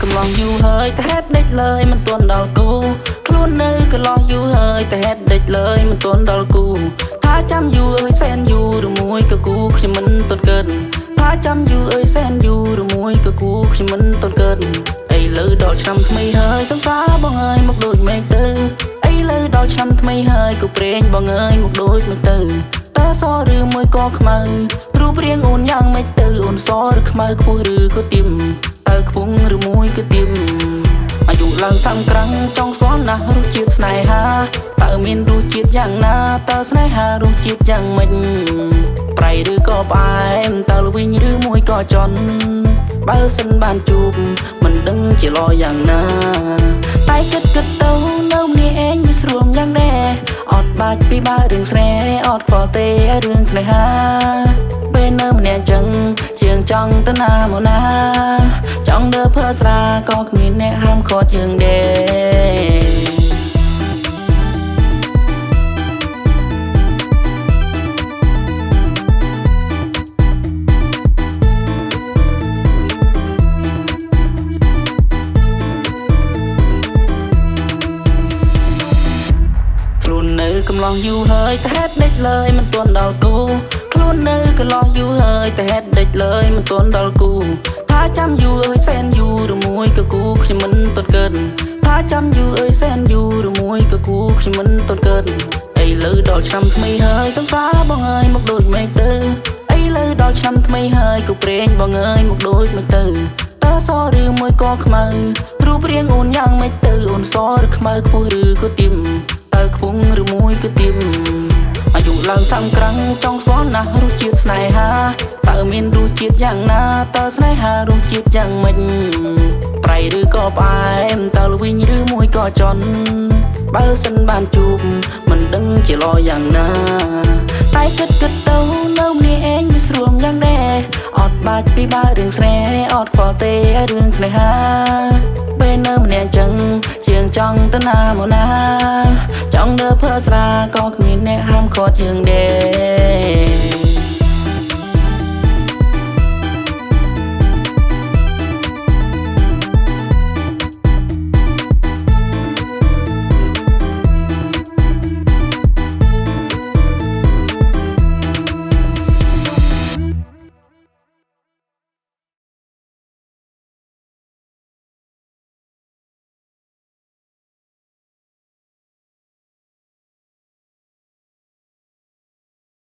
កំឡងយូរហើយតែហេតុដេចលើយមិនទាន់ដល់គូខ្លួននៅកន្លោះយូរហើយតែហេតុដេចលើយមិនទាន់ដល់គូថាចាំយូរអើយសែនយូរឬមួយក៏គូខ្ញុំមិនទាន់កើតថាចាំយូរអើយសែនយូរឬមួយក៏គូខ្ញុំមិនទាន់កើតអីលើដល់ឆ្នាំថ្មីហើយសង្សារបងអើយមកដូចមេឃទៅអីលើដល់ឆ្នាំថ្មីហើយក៏ព្រេងបងអើយមកដូចមេឃទៅតើសឬមួយក៏ខ្មៅរូបរាងអូនយ៉ាងម៉េចទៅអូនសឬខ្មៅខ្ពស់ឬក៏ទៀមតើខ្ពស់ឬមួយក៏ទៀមអាយុឡើងសាំក្រាំងចង់ស្គាល់ណាស់រសជាតិស្នេហាតើមានរសជាតិយ៉ាងណាតើស្នេហារសជាតិយ៉ាងម៉េចប្រៃឬក៏ផ្អែមតើល្វីងឬមួយក៏ចន់បើសិនបានជួបមិនដឹងជាល្អយ៉ាងណាតែគិតទៅនៅម្នាក់ឯងវាស្រួលយ៉ាងដែរអត់បាច់ពីបើរឿងស្នេហ៍អត់ខ្វល់ទេរឿងស្នេហាពេលនៅម្នាក់ចឹងជាងចង់ទៅណាមកណាចង់ដើរភើស្រាក៏គ្មានអ្នកហាមឃាត់យើងដែរនៅកំឡងយូរហើយតែហេតុដេចលើយមិនទាន់ដល់គូខ្លួននៅកន្លោះយូរហើយតែហេតុដេចលើយមិនទាន់ដល់គូថាចាំយូរអើយសែនយូរឬមួយក៏គូខ្ញុំមិនទាន់កើតថាចាំយូរអើយសែនយូរឬមួយក៏គូខ្ញុំមិនទាន់កើតអីលើដល់ឆ្នាំថ្មីហើយសង្សារបងអើយមកដូចមេឃទៅអីលើដល់ឆ្នាំថ្មីហើយក៏ព្រេងបងអើយមកដូចមេឃទៅតើសឬមួយក៏ខ្មៅរូបរាងអូនយ៉ាងម៉េចទៅអូនសឬខ្មៅខ្ពស់ឬក៏ទៀមតើខ្ពស់ឬមួយក៏ទៀមអាយុឡើងសាំក្រាំងចង់ស្គាល់ណាស់រសជាតិស្នេហាតើមានរសជាតិយ៉ាងណាតើស្នេហារសជាតិយ៉ាងម៉េចប្រៃឬក៏ផ្អែមតើល្វីងឬមួយក៏ចន់បើសិនបានជួបមិនដឹងជាល្អយ៉ាងណាតែគិតទៅនៅម្នាក់ឯងវាស្រួលយ៉ាងដែរអត់បាច់ពីបើរឿងស្នេហ៍អត់ខ្វល់ទេរឿងស្នេហាពេលនៅម្នាក់ចឹងជាងចង់ទៅណាមកណាចង់ដើរភើស្រាក៏គ្មានអ្នកហាមឃាត់យើងដែរ